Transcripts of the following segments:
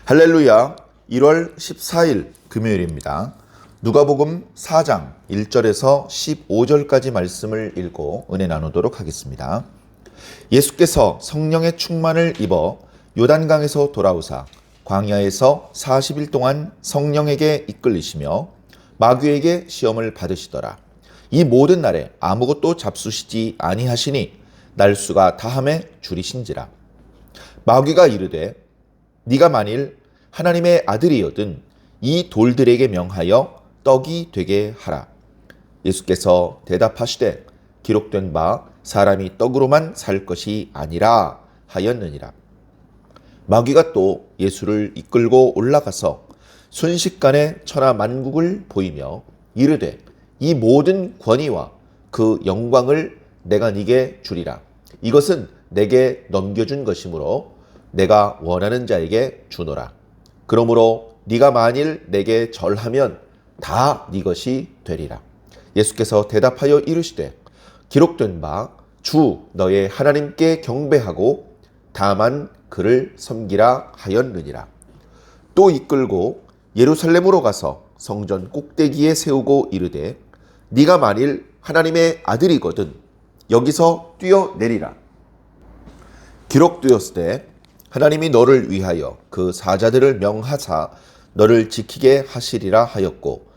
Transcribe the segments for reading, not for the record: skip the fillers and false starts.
할렐루야. 1월 14일 금요일입니다. 누가복음 4장 1절에서 15절까지 말씀을 읽고 은혜 나누도록 하겠습니다. 예수께서 성령의 충만을 입어 요단강에서 돌아오사 광야에서 40일 동안 성령에게 이끌리시며 마귀에게 시험을 받으시더라. 이 모든 날에 아무것도 잡수시지 아니하시니 날수가 다함에 줄이신지라. 마귀가 이르되 네가 만일 하나님의 아들이거든 이 돌들에게 명하여 떡이 되게 하라. 예수께서 대답하시되 기록된 바 사람이 떡으로만 살 것이 아니라 하였느니라. 마귀가 또 예수를 이끌고 올라가서 순식간에 천하 만국을 보이며 이르되 이 모든 권위와 그 영광을 내가 네게 주리라. 이것은 내게 넘겨준 것이므로 내가 원하는 자에게 주노라. 그러므로 네가 만일 내게 절하면 다 네 것이 되리라. 예수께서 대답하여 이르시되 기록된 바 주 너의 하나님께 경배하고 다만 그를 섬기라 하였느니라. 또 이끌고 예루살렘으로 가서 성전 꼭대기에 세우고 이르되 네가 만일 하나님의 아들이거든 여기서 뛰어내리라. 기록되었으되 하나님이 너를 위하여 그 사자들을 명하사 너를 지키게 하시리라 하였고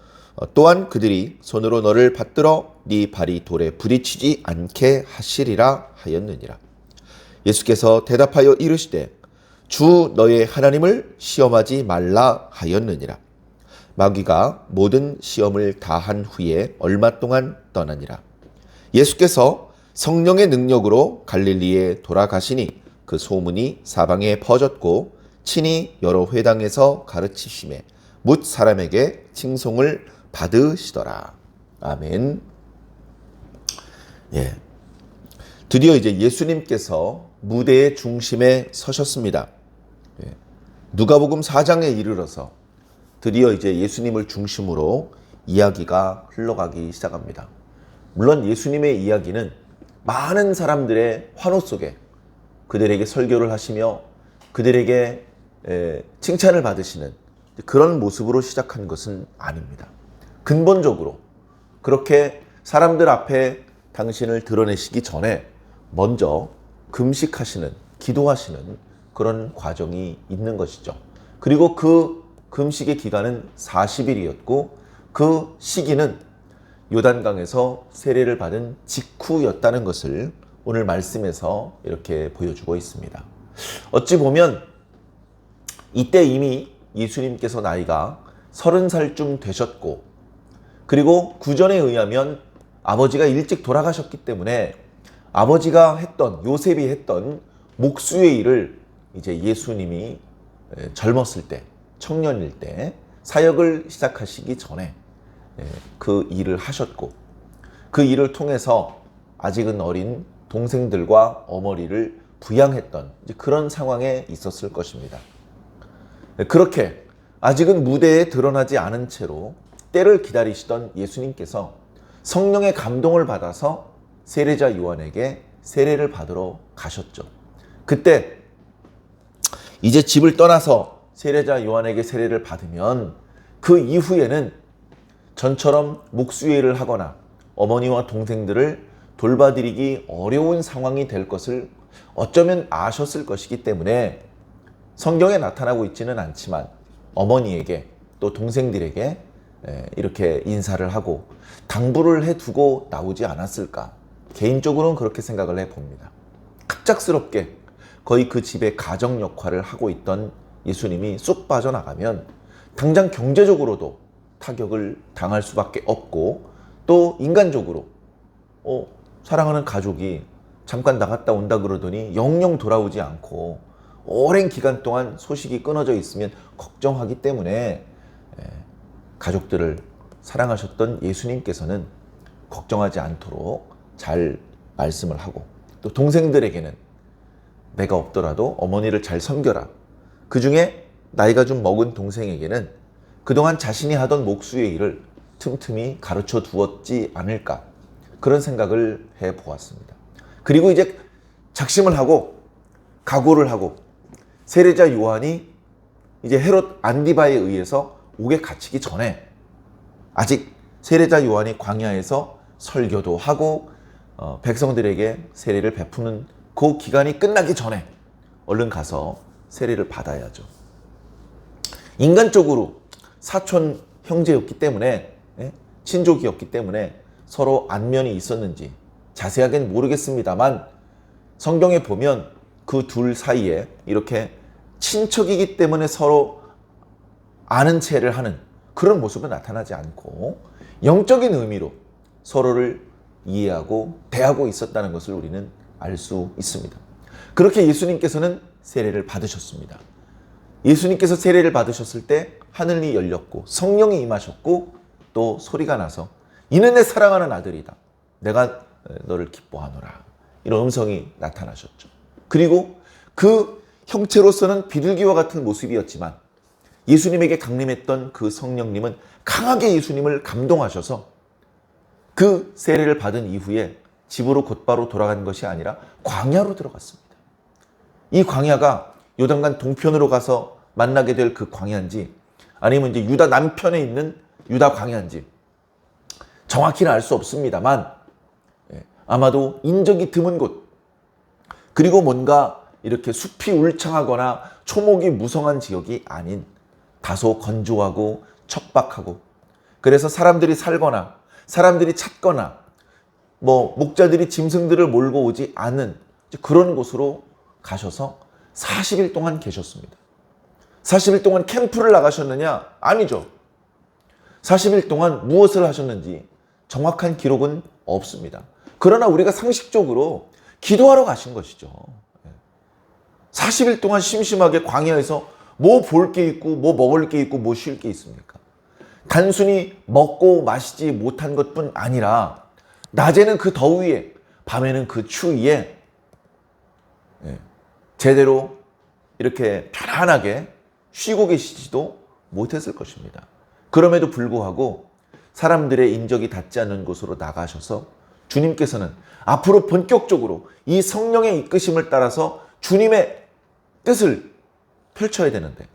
또한 그들이 손으로 너를 받들어 네 발이 돌에 부딪히지 않게 하시리라 하였느니라. 예수께서 대답하여 이르시되 주 너의 하나님을 시험하지 말라 하였느니라. 마귀가 모든 시험을 다한 후에 얼마 동안 떠나니라. 예수께서 성령의 능력으로 갈릴리에 돌아가시니 그 소문이 사방에 퍼졌고 친히 여러 회당에서 가르치심에 뭇 사람에게 칭송을 받으시더라. 아멘. 드디어 이제 예수님께서 무대의 중심에 서셨습니다. 누가복음 4장에 이르러서 드디어 이제 예수님을 중심으로 이야기가 흘러가기 시작합니다. 물론 예수님의 이야기는 많은 사람들의 환호 속에 그들에게 설교를 하시며 그들에게 칭찬을 받으시는 그런 모습으로 시작한 것은 아닙니다. 근본적으로 그렇게 사람들 앞에 당신을 드러내시기 전에 먼저 금식하시는, 기도하시는 그런 과정이 있는 것이죠. 그리고 그 금식의 기간은 40일이었고 그 시기는 요단강에서 세례를 받은 직후였다는 것을 오늘 말씀에서 이렇게 보여주고 있습니다. 어찌 보면 이때 이미 예수님께서 나이가 30살쯤 되셨고 그리고 구전에 의하면 아버지가 일찍 돌아가셨기 때문에 아버지가 했던, 요셉이 했던 목수의 일을 이제 예수님이 젊었을 때, 청년일 때 사역을 시작하시기 전에 그 일을 하셨고 그 일을 통해서 아직은 어린 동생들과 어머니를 부양했던 그런 상황에 있었을 것입니다. 그렇게 아직은 무대에 드러나지 않은 채로 때를 기다리시던 예수님께서 성령의 감동을 받아서 세례자 요한에게 세례를 받으러 가셨죠. 그때 이제 집을 떠나서 세례자 요한에게 세례를 받으면 그 이후에는 전처럼 목수일을 하거나 어머니와 동생들을 돌봐드리기 어려운 상황이 될 것을 어쩌면 아셨을 것이기 때문에 성경에 나타나고 있지는 않지만 어머니에게 또 동생들에게 이렇게 인사를 하고 당부를 해두고 나오지 않았을까. 개인적으로는 그렇게 생각을 해봅니다. 갑작스럽게 거의 그 집의 가정 역할을 하고 있던 예수님이 쑥 빠져나가면 당장 경제적으로도 타격을 당할 수밖에 없고 또 인간적으로 사랑하는 가족이 잠깐 나갔다 온다 그러더니 영영 돌아오지 않고 오랜 기간 동안 소식이 끊어져 있으면 걱정하기 때문에 가족들을 사랑하셨던 예수님께서는 걱정하지 않도록 잘 말씀을 하고 또 동생들에게는 내가 없더라도 어머니를 잘 섬겨라. 그 중에 나이가 좀 먹은 동생에게는 그동안 자신이 하던 목수의 일을 틈틈이 가르쳐 두었지 않을까 그런 생각을 해보았습니다. 그리고 이제 작심을 하고 각오를 하고 세례자 요한이 이제 헤롯 안디바에 의해서 옥에 갇히기 전에 아직 세례자 요한이 광야에서 설교도 하고 백성들에게 세례를 베푸는 그 기간이 끝나기 전에 얼른 가서 세례를 받아야죠. 인간적으로 사촌 형제였기 때문에 친족이었기 때문에 서로 안면이 있었는지 자세하게는 모르겠습니다만 성경에 보면 그 둘 사이에 이렇게 친척이기 때문에 서로 아는 체를 하는 그런 모습은 나타나지 않고 영적인 의미로 서로를 이해하고 대하고 있었다는 것을 우리는 알 수 있습니다. 그렇게 예수님께서는 세례를 받으셨습니다. 예수님께서 세례를 받으셨을 때 하늘이 열렸고 성령이 임하셨고 또 소리가 나서 이는 내 사랑하는 아들이다. 내가 너를 기뻐하노라. 이런 음성이 나타나셨죠. 그리고 그 형체로서는 비둘기와 같은 모습이었지만 예수님에게 강림했던 그 성령님은 강하게 예수님을 감동하셔서 그 세례를 받은 이후에 집으로 곧바로 돌아간 것이 아니라 광야로 들어갔습니다. 이 광야가 요단강 동편으로 가서 만나게 될 그 광야인지 아니면 이제 유다 남편에 있는 유다 광야인지 정확히는 알 수 없습니다만 아마도 인적이 드문 곳 그리고 뭔가 이렇게 숲이 울창하거나 초목이 무성한 지역이 아닌 다소 건조하고 척박하고 그래서 사람들이 살거나 사람들이 찾거나 목자들이 짐승들을 몰고 오지 않은 그런 곳으로 가셔서 40일 동안 계셨습니다. 40일 동안 캠프를 나가셨느냐? 아니죠. 40일 동안 무엇을 하셨는지 정확한 기록은 없습니다. 그러나 우리가 상식적으로 기도하러 가신 것이죠. 40일 동안 심심하게 광야에서 뭐 볼 게 있고 뭐 먹을 게 있고 뭐 쉴 게 있습니까? 단순히 먹고 마시지 못한 것뿐 아니라 낮에는 그 더위에 밤에는 그 추위에 제대로 이렇게 편안하게 쉬고 계시지도 못했을 것입니다. 그럼에도 불구하고 사람들의 인적이 닿지 않는 곳으로 나가셔서 주님께서는 앞으로 본격적으로 이 성령의 이끄심을 따라서 주님의 뜻을 펼쳐야 되는데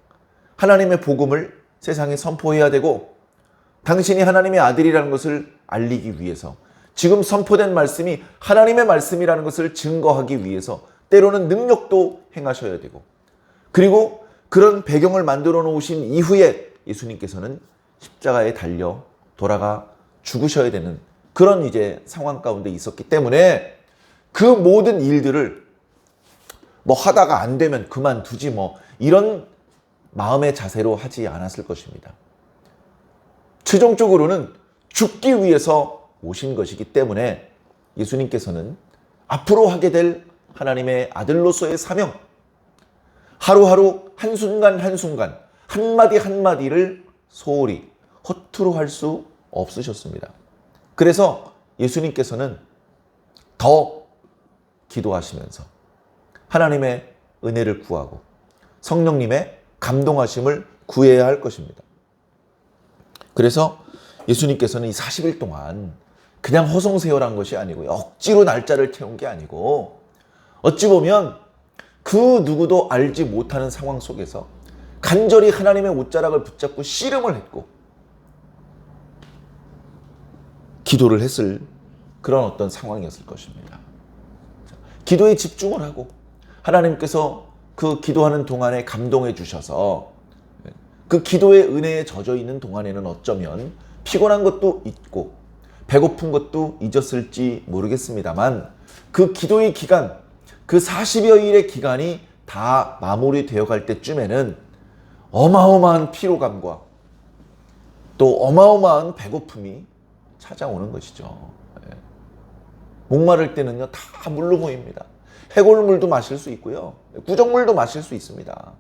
하나님의 복음을 세상에 선포해야 되고 당신이 하나님의 아들이라는 것을 알리기 위해서 지금 선포된 말씀이 하나님의 말씀이라는 것을 증거하기 위해서 때로는 능력도 행하셔야 되고 그리고 그런 배경을 만들어 놓으신 이후에 예수님께서는 십자가에 달려 돌아가 죽으셔야 되는 그런 이제 상황 가운데 있었기 때문에 그 모든 일들을 하다가 안 되면 그만두지 이런 마음의 자세로 하지 않았을 것입니다. 최종적으로는 죽기 위해서 오신 것이기 때문에 예수님께서는 앞으로 하게 될 하나님의 아들로서의 사명, 하루하루 한순간 한순간 한마디 한마디를 소홀히 허투루 할 수 없으셨습니다. 그래서 예수님께서는 더 기도하시면서 하나님의 은혜를 구하고 성령님의 감동하심을 구해야 할 것입니다. 그래서 예수님께서는 이 40일 동안 그냥 허송세월한 것이 아니고요. 억지로 날짜를 채운 게 아니고 어찌 보면 그 누구도 알지 못하는 상황 속에서 간절히 하나님의 옷자락을 붙잡고 씨름을 했고 기도를 했을 그런 어떤 상황이었을 것입니다. 기도에 집중을 하고 하나님께서 그 기도하는 동안에 감동해 주셔서 그 기도의 은혜에 젖어 있는 동안에는 어쩌면 피곤한 것도 있고 배고픈 것도 잊었을지 모르겠습니다만 그 기도의 기간, 그 40여 일의 기간이 다 마무리되어 갈 때쯤에는 어마어마한 피로감과 또 어마어마한 배고픔이 찾아오는 것이죠. 목마를 때는요 다 물로 보입니다. 해골물도 마실 수 있고요. 구정물도 마실 수 있습니다.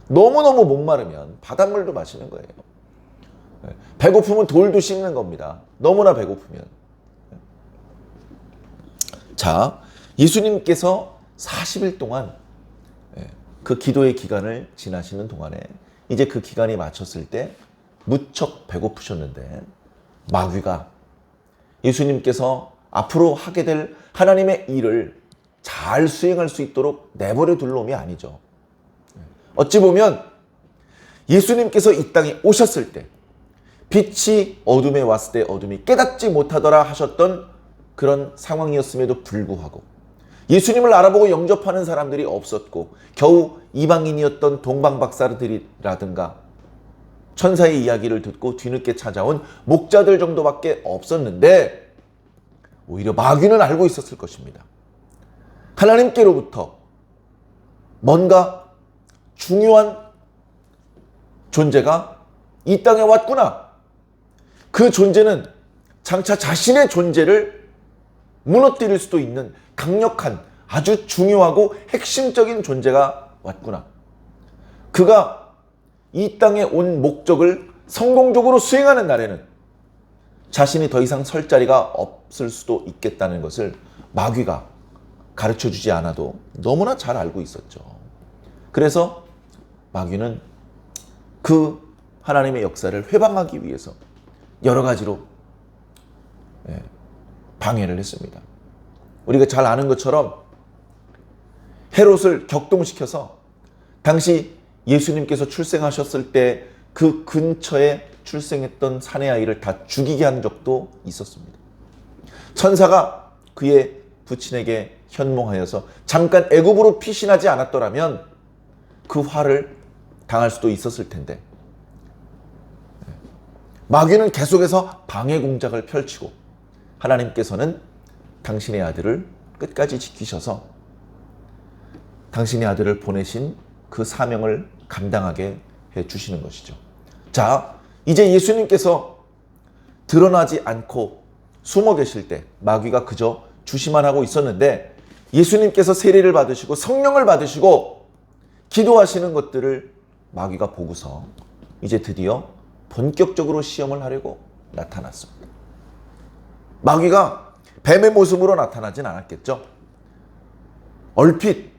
너무너무 목마르면 바닷물도 마시는 거예요. 배고프면 돌도 씹는 겁니다. 너무나 배고프면. 자, 예수님께서 40일 동안 그 기도의 기간을 지나시는 동안에 이제 그 기간이 마쳤을 때 무척 배고프셨는데 마귀가 예수님께서 앞으로 하게 될 하나님의 일을 잘 수행할 수 있도록 내버려 둘 놈이 아니죠. 어찌 보면 예수님께서 이 땅에 오셨을 때 빛이 어둠에 왔을 때 어둠이 깨닫지 못하더라 하셨던 그런 상황이었음에도 불구하고 예수님을 알아보고 영접하는 사람들이 없었고 겨우 이방인이었던 동방박사들이라든가 천사의 이야기를 듣고 뒤늦게 찾아온 목자들 정도밖에 없었는데 오히려 마귀는 알고 있었을 것입니다. 하나님께로부터 뭔가 중요한 존재가 이 땅에 왔구나. 그 존재는 장차 자신의 존재를 무너뜨릴 수도 있는 강력한 아주 중요하고 핵심적인 존재가 왔구나. 그가 이 땅에 온 목적을 성공적으로 수행하는 날에는 자신이 더 이상 설 자리가 없을 수도 있겠다는 것을 마귀가 가르쳐주지 않아도 너무나 잘 알고 있었죠. 그래서 마귀는 그 하나님의 역사를 회방하기 위해서 여러 가지로 방해를 했습니다. 우리가 잘 아는 것처럼 헤롯을 격동시켜서 당시 예수님께서 출생하셨을 때 그 근처에 출생했던 사내 아이를 다 죽이게 한 적도 있었습니다. 천사가 그의 부친에게 현몽하여서 잠깐 애굽으로 피신하지 않았더라면 그 화를 당할 수도 있었을 텐데 마귀는 계속해서 방해 공작을 펼치고 하나님께서는 당신의 아들을 끝까지 지키셔서 당신의 아들을 보내신 그 사명을 감당하게 해주시는 것이죠. 자, 이제 예수님께서 드러나지 않고 숨어 계실 때 마귀가 그저 주시만 하고 있었는데 예수님께서 세례를 받으시고 성령을 받으시고 기도하시는 것들을 마귀가 보고서 이제 드디어 본격적으로 시험을 하려고 나타났습니다. 마귀가 뱀의 모습으로 나타나진 않았겠죠. 얼핏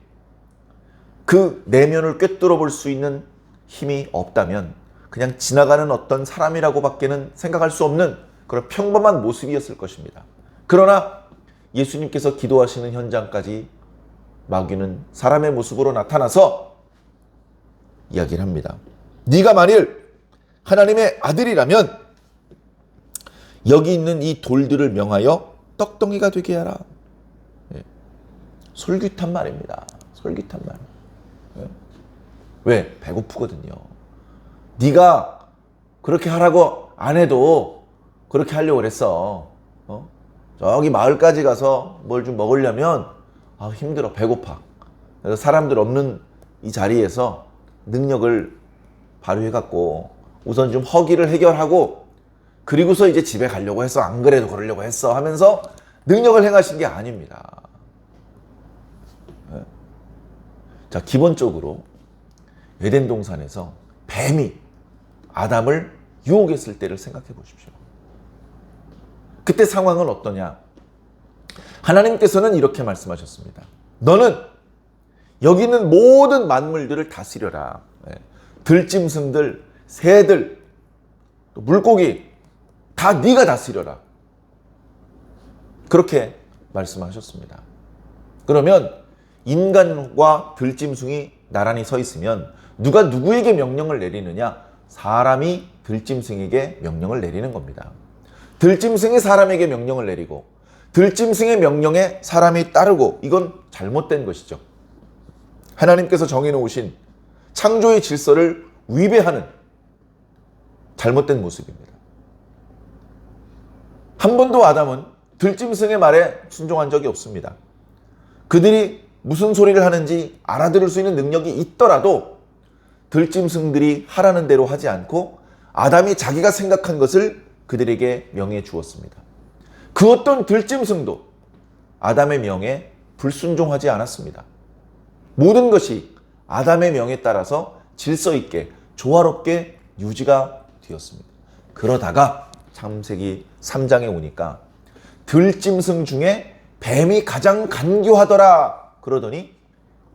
그 내면을 꿰뚫어 볼 수 있는 힘이 없다면 그냥 지나가는 어떤 사람이라고밖에는 생각할 수 없는 그런 평범한 모습이었을 것입니다. 그러나 예수님께서 기도하시는 현장까지 마귀는 사람의 모습으로 나타나서 이야기를 합니다. 네가 만일 하나님의 아들이라면 여기 있는 이 돌들을 명하여 떡덩이가 되게 하라. 솔깃한 말입니다. 솔깃한 말. 왜? 배고프거든요. 네가 그렇게 하라고 안 해도 그렇게 하려고 그랬어. 저기 마을까지 가서 뭘 좀 먹으려면 힘들어. 배고파. 그래서 사람들 없는 이 자리에서 능력을 발휘해갖고 우선 좀 허기를 해결하고 그리고서 이제 집에 가려고 했어. 안 그래도 그러려고 했어 하면서 능력을 행하신 게 아닙니다. 자, 기본적으로 에덴 동산에서 뱀이 아담을 유혹했을 때를 생각해 보십시오. 그때 상황은 어떠냐? 하나님께서는 이렇게 말씀하셨습니다. 너는 여기 있는 모든 만물들을 다스려라. 들짐승들, 새들, 또 물고기 다 네가 다스려라. 그렇게 말씀하셨습니다. 그러면 인간과 들짐승이 나란히 서 있으면 누가 누구에게 명령을 내리느냐? 사람이 들짐승에게 명령을 내리는 겁니다. 들짐승이 사람에게 명령을 내리고 들짐승의 명령에 사람이 따르고 이건 잘못된 것이죠. 하나님께서 정해놓으신 창조의 질서를 위배하는 잘못된 모습입니다. 한 번도 아담은 들짐승의 말에 순종한 적이 없습니다. 그들이 무슨 소리를 하는지 알아들을 수 있는 능력이 있더라도 들짐승들이 하라는 대로 하지 않고 아담이 자기가 생각한 것을 그들에게 명해 주었습니다. 그 어떤 들짐승도 아담의 명에 불순종하지 않았습니다. 모든 것이 아담의 명에 따라서 질서 있게 조화롭게 유지가 되었습니다. 그러다가 창세기 3장에 오니까 들짐승 중에 뱀이 가장 간교하더라 그러더니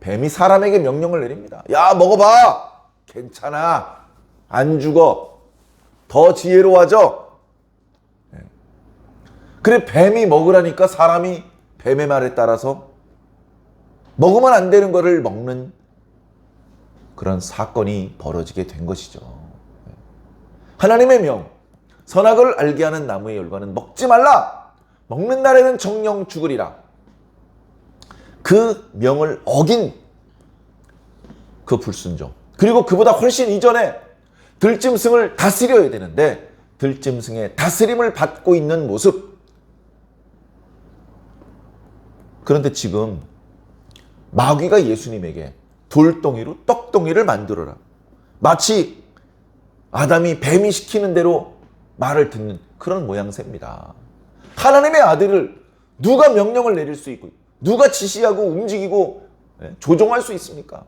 뱀이 사람에게 명령을 내립니다. 야, 먹어봐. 괜찮아. 안 죽어. 더 지혜로워져. 그래, 뱀이 먹으라니까 사람이 뱀의 말에 따라서 먹으면 안 되는 거를 먹는 그런 사건이 벌어지게 된 것이죠. 하나님의 명, 선악을 알게 하는 나무의 열과는 먹지 말라. 먹는 날에는 정령 죽으리라. 그 명을 어긴 그 불순종. 그리고 그보다 훨씬 이전에 들짐승을 다스려야 되는데 들짐승의 다스림을 받고 있는 모습. 그런데 지금 마귀가 예수님에게 돌덩이로 떡덩이를 만들어라. 마치 아담이 뱀이 시키는 대로 말을 듣는 그런 모양새입니다. 하나님의 아들을 누가 명령을 내릴 수 있고 누가 지시하고 움직이고 조종할 수 있습니까?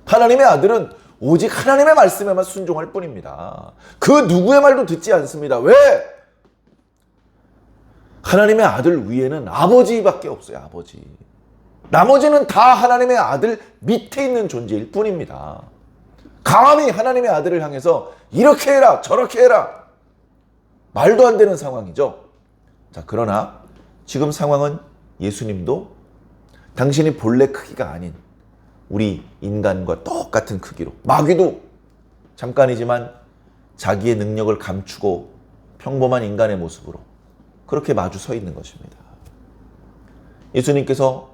하나님의 아들은 오직 하나님의 말씀에만 순종할 뿐입니다. 그 누구의 말도 듣지 않습니다. 왜? 하나님의 아들 위에는 아버지밖에 없어요. 아버지. 나머지는 다 하나님의 아들 밑에 있는 존재일 뿐입니다. 감히 하나님의 아들을 향해서 이렇게 해라 저렇게 해라 말도 안 되는 상황이죠. 자, 그러나 지금 상황은 예수님도 당신이 본래 크기가 아닌 우리 인간과 똑같은 크기로, 마귀도 잠깐이지만 자기의 능력을 감추고 평범한 인간의 모습으로 그렇게 마주 서 있는 것입니다. 예수님께서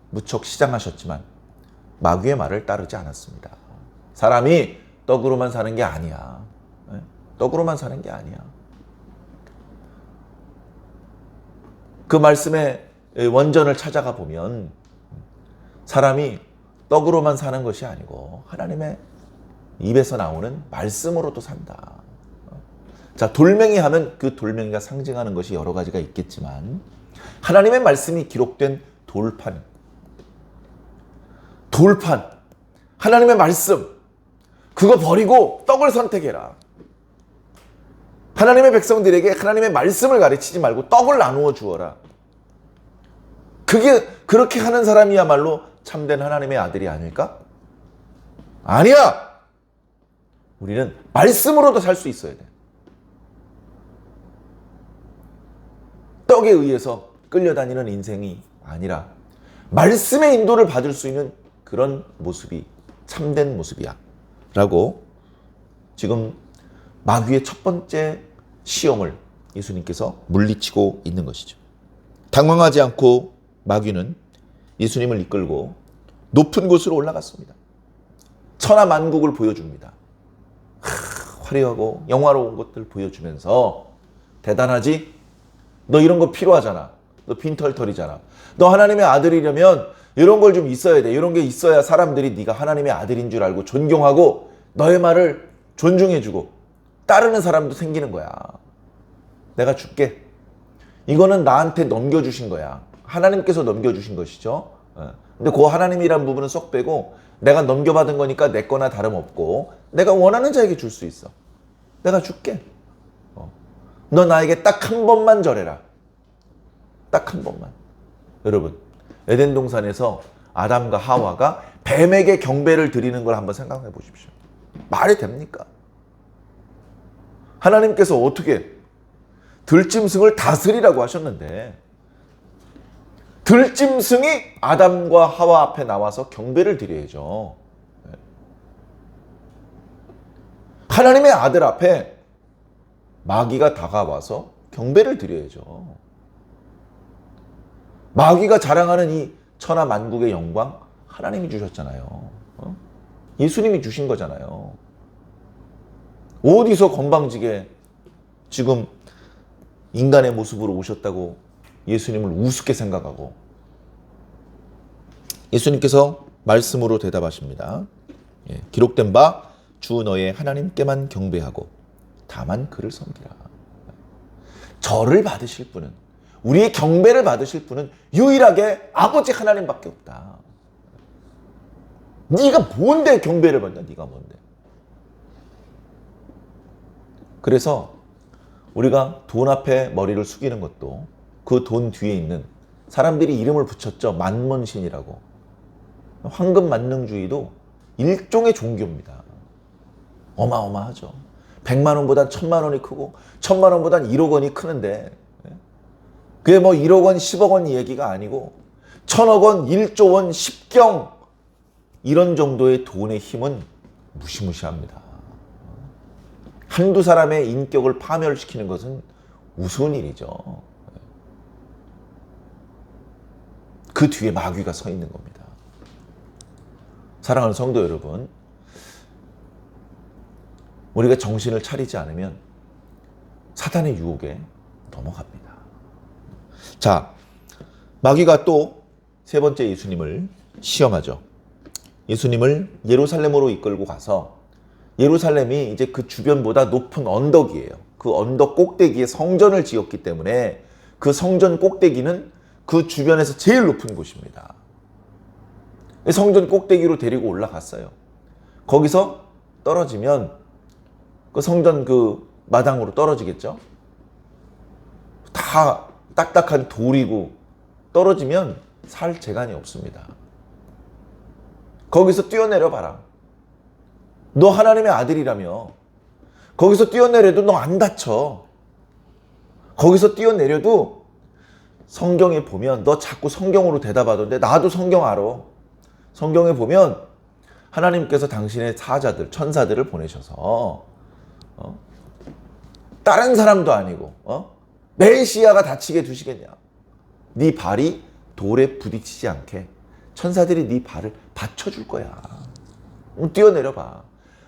무척 시장하셨지만 마귀의 말을 따르지 않았습니다. 사람이 떡으로만 사는 게 아니야. 떡으로만 사는 게 아니야. 그 말씀의 원전을 찾아가 보면 사람이 떡으로만 사는 것이 아니고 하나님의 입에서 나오는 말씀으로도 산다. 자, 돌멩이 하면 그 돌멩이가 상징하는 것이 여러 가지가 있겠지만 하나님의 말씀이 기록된 돌판, 하나님의 말씀, 그거 버리고 떡을 선택해라. 하나님의 백성들에게 하나님의 말씀을 가르치지 말고 떡을 나누어 주어라. 그렇게 하는 사람이야말로 참된 하나님의 아들이 아닐까? 아니야! 우리는 말씀으로도 살 수 있어야 돼. 떡에 의해서 끌려다니는 인생이 아니라 말씀의 인도를 받을 수 있는 그런 모습이 참된 모습이야 라고 지금 마귀의 첫 번째 시험을 예수님께서 물리치고 있는 것이죠. 당황하지 않고 마귀는 예수님을 이끌고 높은 곳으로 올라갔습니다. 천하만국을 보여줍니다. 화려하고 영화로운 것들 보여주면서 대단하지? 너 이런 거 필요하잖아. 너 빈털털이잖아. 너 하나님의 아들이려면 이런 걸 좀 있어야 돼. 이런 게 있어야 사람들이 네가 하나님의 아들인 줄 알고 존경하고 너의 말을 존중해주고 따르는 사람도 생기는 거야. 내가 줄게. 이거는 나한테 넘겨주신 거야. 하나님께서 넘겨주신 것이죠. 근데 그 하나님이란 부분은 쏙 빼고 내가 넘겨받은 거니까 내 거나 다름없고 내가 원하는 자에게 줄 수 있어. 내가 줄게. 너 나에게 딱 한 번만 절해라. 딱 한 번만. 여러분, 에덴 동산에서 아담과 하와가 뱀에게 경배를 드리는 걸 한번 생각해 보십시오. 말이 됩니까? 하나님께서 어떻게 들짐승을 다스리라고 하셨는데 들짐승이 아담과 하와 앞에 나와서 경배를 드려야죠. 하나님의 아들 앞에 마귀가 다가와서 경배를 드려야죠. 마귀가 자랑하는 이 천하 만국의 영광 하나님이 주셨잖아요. 예수님이 주신 거잖아요. 어디서 건방지게 지금 인간의 모습으로 오셨다고 예수님을 우습게 생각하고 예수님께서 말씀으로 대답하십니다. 기록된 바 주 너의 하나님께만 경배하고 다만 그를 섬기라. 절을 받으실 분은, 우리의 경배를 받으실 분은 유일하게 아버지 하나님밖에 없다. 네가 뭔데 경배를 받냐? 네가 뭔데? 그래서 우리가 돈 앞에 머리를 숙이는 것도 그 돈 뒤에 있는 사람들이 이름을 붙였죠. 만문신이라고. 황금 만능주의도 일종의 종교입니다. 어마어마하죠. 100만 원보단 1000만 원이 크고 1000만 원보단 1억 원이 크는데 그게 뭐 1억 원, 10억 원 얘기가 아니고 1000억 원, 1조 원, 10경 이런 정도의 돈의 힘은 무시무시합니다. 한두 사람의 인격을 파멸시키는 것은 우스운 일이죠. 그 뒤에 마귀가 서 있는 겁니다. 사랑하는 성도 여러분, 우리가 정신을 차리지 않으면 사단의 유혹에 넘어갑니다. 자, 마귀가 또 세 번째 예수님을 시험하죠. 예수님을 예루살렘으로 이끌고 가서, 예루살렘이 이제 그 주변보다 높은 언덕이에요. 그 언덕 꼭대기에 성전을 지었기 때문에 그 성전 꼭대기는 그 주변에서 제일 높은 곳입니다. 성전 꼭대기로 데리고 올라갔어요. 거기서 떨어지면 그 성전 그 마당으로 떨어지겠죠. 다 딱딱한 돌이고 떨어지면 살 재간이 없습니다. 거기서 뛰어내려 봐라. 너 하나님의 아들이라며. 거기서 뛰어내려도 너 안 다쳐. 거기서 뛰어내려도 성경에 보면, 너 자꾸 성경으로 대답하던데 나도 성경 알아. 성경에 보면 하나님께서 당신의 사자들, 천사들을 보내셔서 다른 사람도 아니고 메시아가 다치게 두시겠냐. 네 발이 돌에 부딪히지 않게 천사들이 네 발을 받쳐줄 거야. 뛰어내려 봐.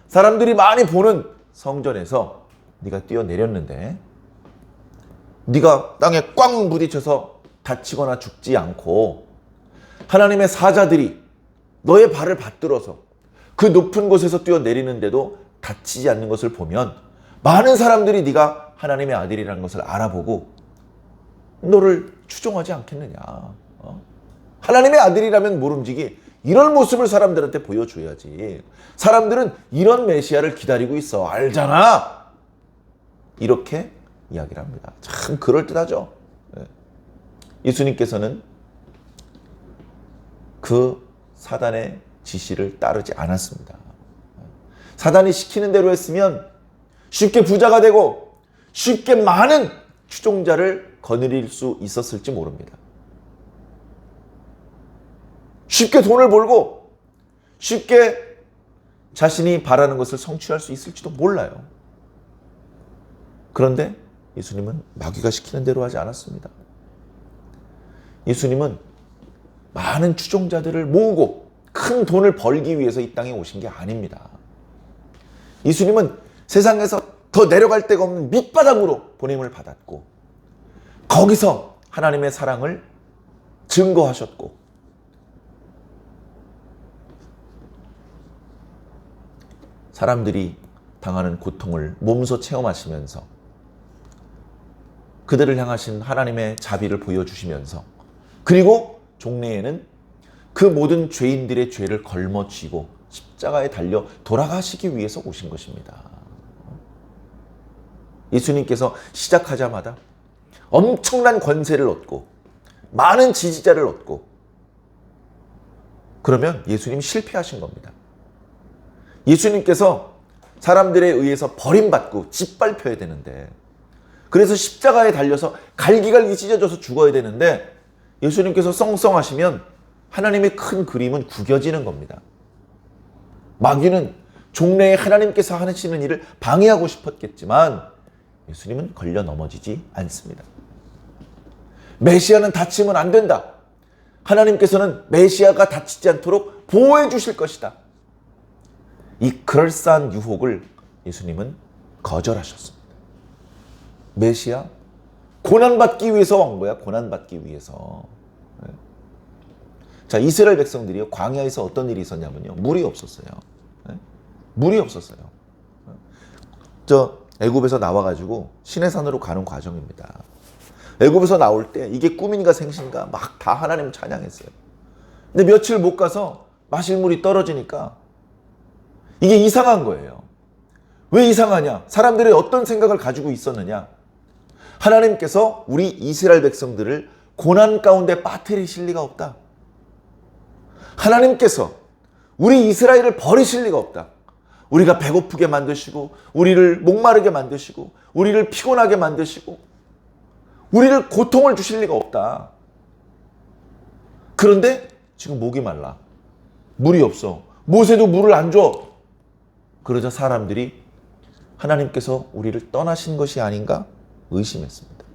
사람들이 많이 보는 성전에서 네가 뛰어내렸는데 네가 땅에 꽝 부딪혀서 다치거나 죽지 않고 하나님의 사자들이 너의 발을 받들어서 그 높은 곳에서 뛰어내리는데도 다치지 않는 것을 보면 많은 사람들이 네가 하나님의 아들이라는 것을 알아보고 너를 추종하지 않겠느냐. 하나님의 아들이라면 모름지기 이런 모습을 사람들한테 보여줘야지. 사람들은 이런 메시아를 기다리고 있어. 알잖아. 이렇게 이야기를 합니다. 참 그럴듯하죠. 예수님께서는 그 사단의 지시를 따르지 않았습니다. 사단이 시키는 대로 했으면 쉽게 부자가 되고 쉽게 많은 추종자를 거느릴 수 있었을지 모릅니다. 쉽게 돈을 벌고 쉽게 자신이 바라는 것을 성취할 수 있을지도 몰라요. 그런데 예수님은 마귀가 시키는 대로 하지 않았습니다. 예수님은 많은 추종자들을 모으고 큰 돈을 벌기 위해서 이 땅에 오신 게 아닙니다. 예수님은 세상에서 더 내려갈 데가 없는 밑바닥으로 보냄을 받았고 거기서 하나님의 사랑을 증거하셨고 사람들이 당하는 고통을 몸소 체험하시면서 그들을 향하신 하나님의 자비를 보여주시면서 그리고 종래에는 그 모든 죄인들의 죄를 걸머쥐고 십자가에 달려 돌아가시기 위해서 오신 것입니다. 예수님께서 시작하자마자 엄청난 권세를 얻고 많은 지지자를 얻고 그러면 예수님 실패하신 겁니다. 예수님께서 사람들에 의해서 버림받고 짓밟혀야 되는데 그래서 십자가에 달려서 갈기갈기 찢어져서 죽어야 되는데 예수님께서 썽썽하시면 하나님의 큰 그림은 구겨지는 겁니다. 마귀는 종래에 하나님께서 하시는 일을 방해하고 싶었겠지만 예수님은 걸려 넘어지지 않습니다. 메시아는 다치면 안 된다. 하나님께서는 메시아가 다치지 않도록 보호해 주실 것이다. 이 그럴싸한 유혹을 예수님은 거절하셨습니다. 메시아? 고난받기 위해서 온 거야. 고난받기 위해서. 자, 이스라엘 백성들이요. 광야에서 어떤 일이 있었냐면요. 물이 없었어요. 물이 없었어요. 애굽에서 나와가지고 시내산으로 가는 과정입니다. 애굽에서 나올 때 이게 꿈인가 생신가 막 다 하나님 찬양했어요. 근데 며칠 못 가서 마실 물이 떨어지니까 이게 이상한 거예요. 왜 이상하냐? 사람들이 어떤 생각을 가지고 있었느냐? 하나님께서 우리 이스라엘 백성들을 고난 가운데 빠뜨리실 리가 없다. 하나님께서 우리 이스라엘을 버리실 리가 없다. 우리가 배고프게 만드시고 우리를 목마르게 만드시고 우리를 피곤하게 만드시고 우리를 고통을 주실 리가 없다. 그런데 지금 목이 말라. 물이 없어. 모세도 물을 안 줘. 그러자 사람들이 하나님께서 우리를 떠나신 것이 아닌가 의심했습니다.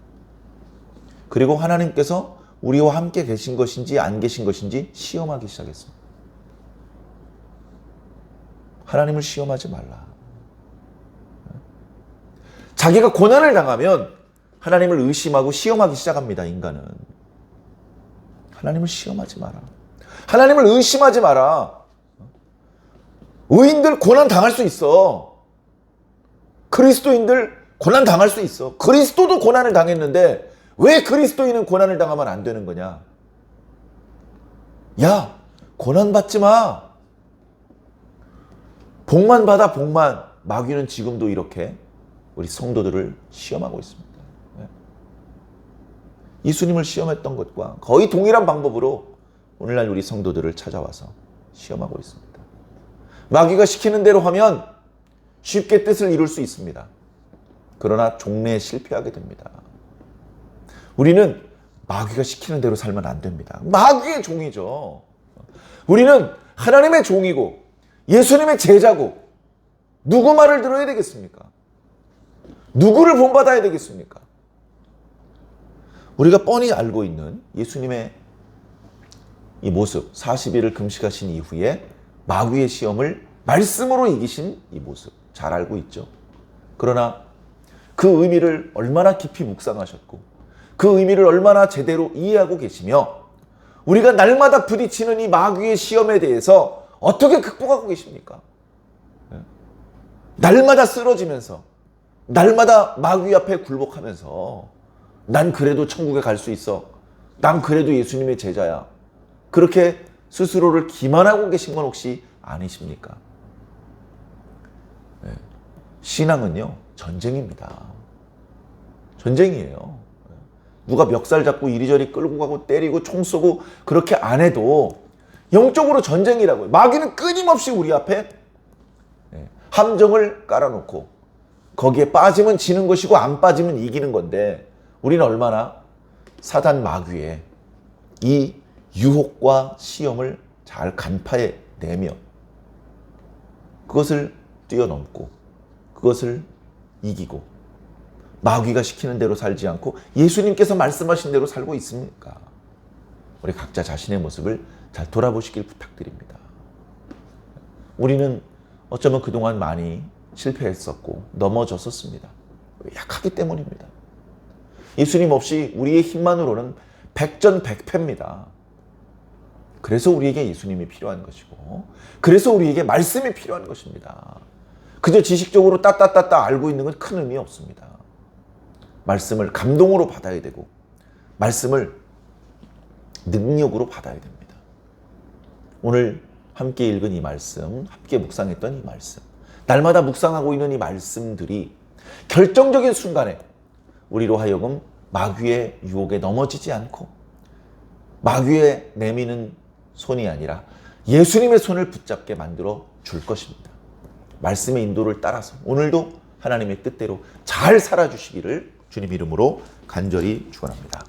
그리고 하나님께서 우리와 함께 계신 것인지 안 계신 것인지 시험하기 시작했습니다. 하나님을 시험하지 말라. 자기가 고난을 당하면 하나님을 의심하고 시험하기 시작합니다. 인간은. 하나님을 시험하지 마라. 하나님을 의심하지 마라. 의인들 고난 당할 수 있어. 그리스도인들 고난 당할 수 있어. 그리스도도 고난을 당했는데 왜 그리스도인은 고난을 당하면 안 되는 거냐? 야, 고난 받지 마. 복만 받아, 복만. 마귀는 지금도 이렇게 우리 성도들을 시험하고 있습니다. 예수님을 시험했던 것과 거의 동일한 방법으로 오늘날 우리 성도들을 찾아와서 시험하고 있습니다. 마귀가 시키는 대로 하면 쉽게 뜻을 이룰 수 있습니다. 그러나 종래에 실패하게 됩니다. 우리는 마귀가 시키는 대로 살면 안 됩니다. 마귀의 종이죠. 우리는 하나님의 종이고 예수님의 제자고 누구 말을 들어야 되겠습니까? 누구를 본받아야 되겠습니까? 우리가 뻔히 알고 있는 예수님의 이 모습, 40일을 금식하신 이후에 마귀의 시험을 말씀으로 이기신 이 모습 잘 알고 있죠. 그러나 그 의미를 얼마나 깊이 묵상하셨고 그 의미를 얼마나 제대로 이해하고 계시며 우리가 날마다 부딪히는 이 마귀의 시험에 대해서 어떻게 극복하고 계십니까? 날마다 쓰러지면서 날마다 마귀 앞에 굴복하면서 난 그래도 천국에 갈 수 있어. 난 그래도 예수님의 제자야. 그렇게 스스로를 기만하고 계신 건 혹시 아니십니까? 네. 신앙은요, 전쟁입니다. 전쟁이에요. 누가 멱살 잡고 이리저리 끌고 가고 때리고 총 쏘고 그렇게 안 해도 영적으로 전쟁이라고요. 마귀는 끊임없이 우리 앞에 함정을 깔아놓고 거기에 빠지면 지는 것이고 안 빠지면 이기는 건데 우리는 얼마나 사단 마귀의 이 유혹과 시험을 잘 간파해 내며 그것을 뛰어넘고 그것을 이기고 마귀가 시키는 대로 살지 않고 예수님께서 말씀하신 대로 살고 있습니까? 우리 각자 자신의 모습을 잘 돌아보시길 부탁드립니다. 우리는 어쩌면 그동안 많이 실패했었고 넘어졌었습니다. 약하기 때문입니다. 예수님 없이 우리의 힘만으로는 백전백패입니다. 그래서 우리에게 예수님이 필요한 것이고 그래서 우리에게 말씀이 필요한 것입니다. 그저 지식적으로 따따따따 알고 있는 건 큰 의미 없습니다. 말씀을 감동으로 받아야 되고 말씀을 능력으로 받아야 됩니다. 오늘 함께 읽은 이 말씀, 함께 묵상했던 이 말씀, 날마다 묵상하고 있는 이 말씀들이 결정적인 순간에 우리로 하여금 마귀의 유혹에 넘어지지 않고 마귀의 내미는 손이 아니라 예수님의 손을 붙잡게 만들어 줄 것입니다. 말씀의 인도를 따라서 오늘도 하나님의 뜻대로 잘 살아주시기를 주님 이름으로 간절히 축원합니다.